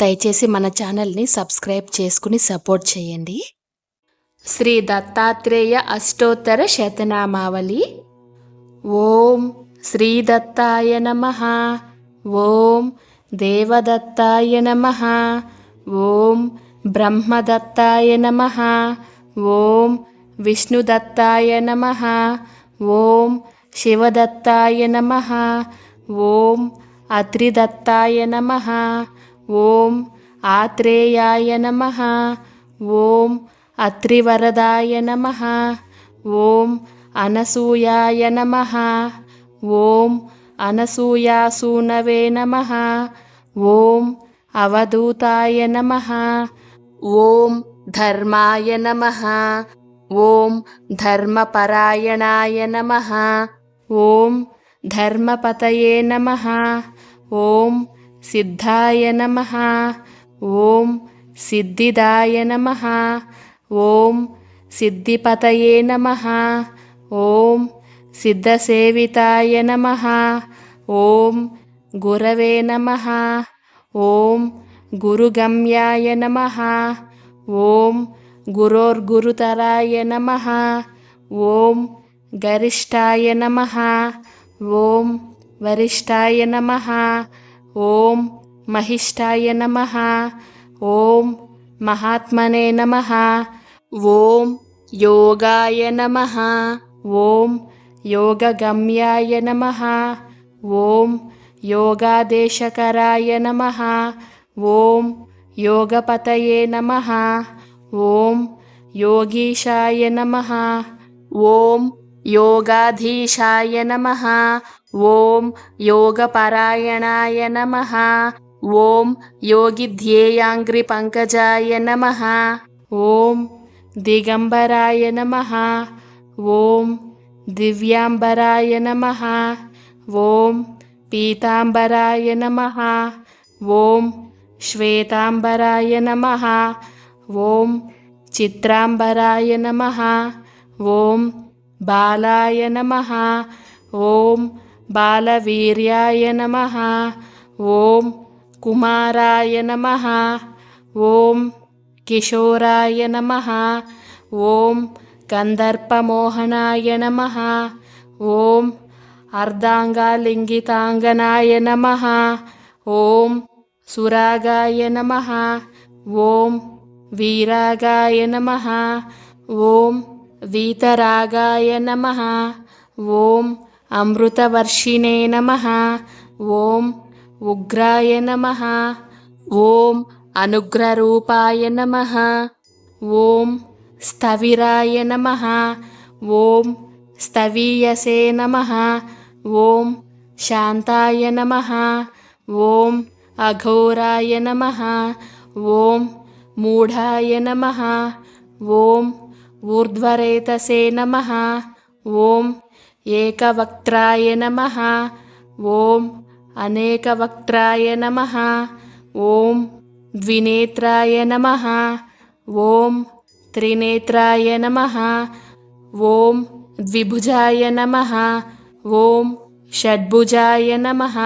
దయచేసి మన ఛానల్ని సబ్స్క్రైబ్ చేసుకుని సపోర్ట్ చేయండి. శ్రీ దత్తాత్రేయ అష్టోత్తర శతనామావళి. ఓం శ్రీ దత్తాయ నమః. ఓం దేవదత్తాయ నమః. ఓం బ్రహ్మదత్తాయ నమః. ఓం విష్ణుదత్తాయ నమః. ఓం శివదత్తాయ నమః. ఓం అత్రిదత్తాయ నమః. ఓం ఆత్రేయాయ నమః. ఓం అత్రివరదాయ నమః. ఓం అనసూయాయ నమః. ఓం అనసూయాసూనవే నమః. ఓం అవధూతాయ నమః. ఓం ధర్మాయ నమః. ఓం ధర్మపరాయణాయ నమః. ఓం ధర్మపతయే నమః. ఓం సిద్ధాయ నమః. ఓం సిద్ధిదాయ నమః. ఓం సిద్ధిపతయే నమః. ఓం సిద్ధసేవితాయ నమః. ఓం గురవే నమః. ఓం గురుగమ్యాయ నమః. ఓం గురోర్గురుతరాయ నమః. ఓం గరిష్ఠాయ నమః. ఓం వరిష్ఠాయ నమః. ఓం మహిష్ఠాయ నమః. ఓం మహాత్మనే నమః. ఓం యోగాయ నమః. ఓం యోగగమ్యాయ నమః. ఓం యోగాదేశకరాయ నమః. ఓం యోగపతయే నమః. ఓం యోగీశాయ నమః. ఓం యోగాధీశాయ నమః. ఓం యోగపరాయణాయ నమః. ఓం యోగిధ్యేయాంగ్రిపంకజాయ నమః. ఓం దిగంబరాయ నమః. ఓం దివ్యాంబరాయ నమః. ఓం పీతాంబరాయ నమః. ఓం శ్వేతాంబరాయ నమః. ఓం చిత్రాంబరాయ నమః. ఓం బాలాయ నమః. ఓం బాలవీర్యాయ నమః. ఓం కుమారాయ నమః. ఓం కిశోరాయ నమః. ఓం కందర్పమోహనాయ నమః. ఓం అర్ధాంగాలింగితాంగనాయ నమః. ఓం సురాగాయ నమః. ఓం వీరాగాయ నమః. ఓం వీతరాగాయ నమః. ఓం అమృతవర్షిణే నమః. ఓం ఉగ్రాయ నమః. ఓం అనుగ్రరూపాయ నమః. ఓం స్థవిరాయ నమః. ఓం స్థవీయసే నమః. ఓం శాంతాయ నమః. ఓం అఘోరాయ నమః. ఓం మూఢాయ నమః. ఓం ఊర్ధ్వరేతసే నమః. ఓం ఏకవక్త్రాయ నమః. ఓం అనేకవక్త్రాయ నమః. ఓం ద్వినేత్రాయ నమః. ఓం త్రినేత్రాయ నమః. ఓం ద్విభుజాయ నమః. ఓం షడ్భుజాయ నమః.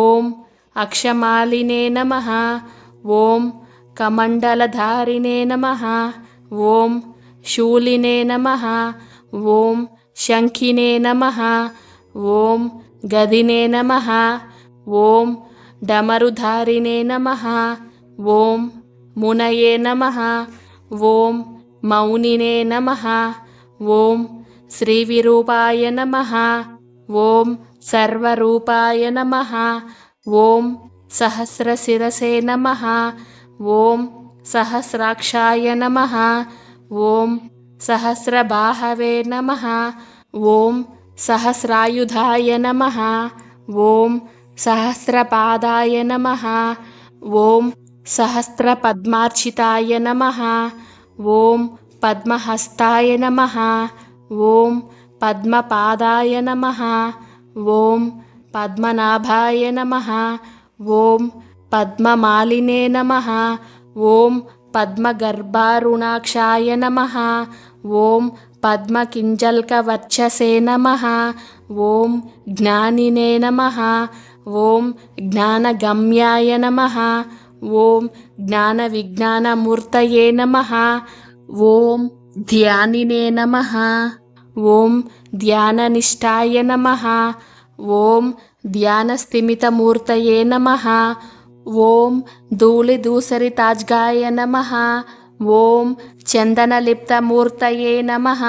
ఓం అక్షమాలినే నమః. ఓం కమండలధారిణే నమః. ఓం శూలినే నమః. ఓం శంఖినే నమః. ఓం గదినే నమః. ఓం డమరుధారిణే నమః. ఓం మునయే నమః. ఓం మౌనినే నమః. ఓం శ్రీవిరూపాయ నమః. ఓం సర్వరూపాయ నమః. ఓం సహస్రశిరసే నమః. ఓం సహస్రాక్షాయ నమః. ఓం సహస్రబాహవే నమః. ఓం సహస్రాయుధాయ నమః. ఓం సహస్రపాదాయ నమః. ఓం సహస్రపద్మార్చితాయ నమః. ఓం పద్మహస్తాయ నమః. ఓం పద్మపాదాయ నమః. ఓం పద్మనాభాయ నమః. ఓం పద్మమాలినే నమః. ఓం పద్మగర్భారుణాక్షాయ నమః. ఓం పద్మకింజల్కవర్చసే నమః. ఓం జ్ఞానినే నమః. ఓం జ్ఞానగమ్యాయ నమః. ఓం జ్ఞానవిజ్ఞానమూర్తయే నమః. ఓం ధ్యానినే నమః. ఓం ధ్యాననిష్టాయ నమః. ఓం ధ్యానస్థిమితమూర్తయే నమః. ఓం ధూళిధూసరితాజ్గాయ నమః. ఓం చందనలిప్తమూర్తయే నమః.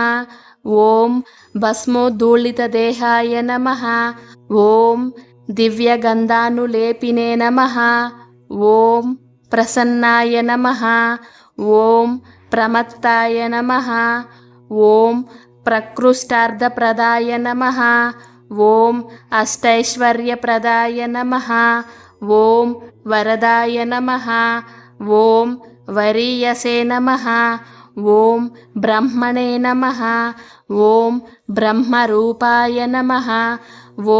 ఓం భస్మోద్ధూళితదేహాయ నమః. ఓం దివ్యగంధానులేపినే నమః. ఓం ప్రసన్నాయ నమః. ఓం ప్రమత్తాయ నమః. ఓం ప్రకృష్టార్థప్రదాయ నమః. ఓం అష్టైశ్వర్యప్రదాయ నమః. ఓం వరదాయ నమః. ఓం వరీయసే నమః. ఓం బ్రహ్మణే నమః. ఓం బ్రహ్మరూపాయ నమః.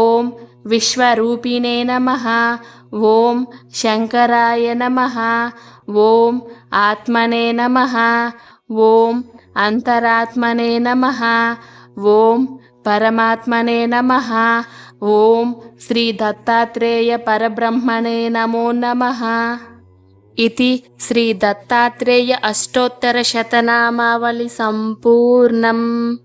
ఓం విశ్వరూపిణే నమః. ఓం శంకరాయ నమః. ఓం ఆత్మనే నమః. ఓం అంతరాత్మనే నమః. ఓం పరమాత్మనే నమః. ఓం శ్రీ దత్తాత్రేయ పరబ్రహ్మణే నమో నమః. इति श्री दत्तात्रेय अष्टोत्तर शतनामावली संपूर्णम्.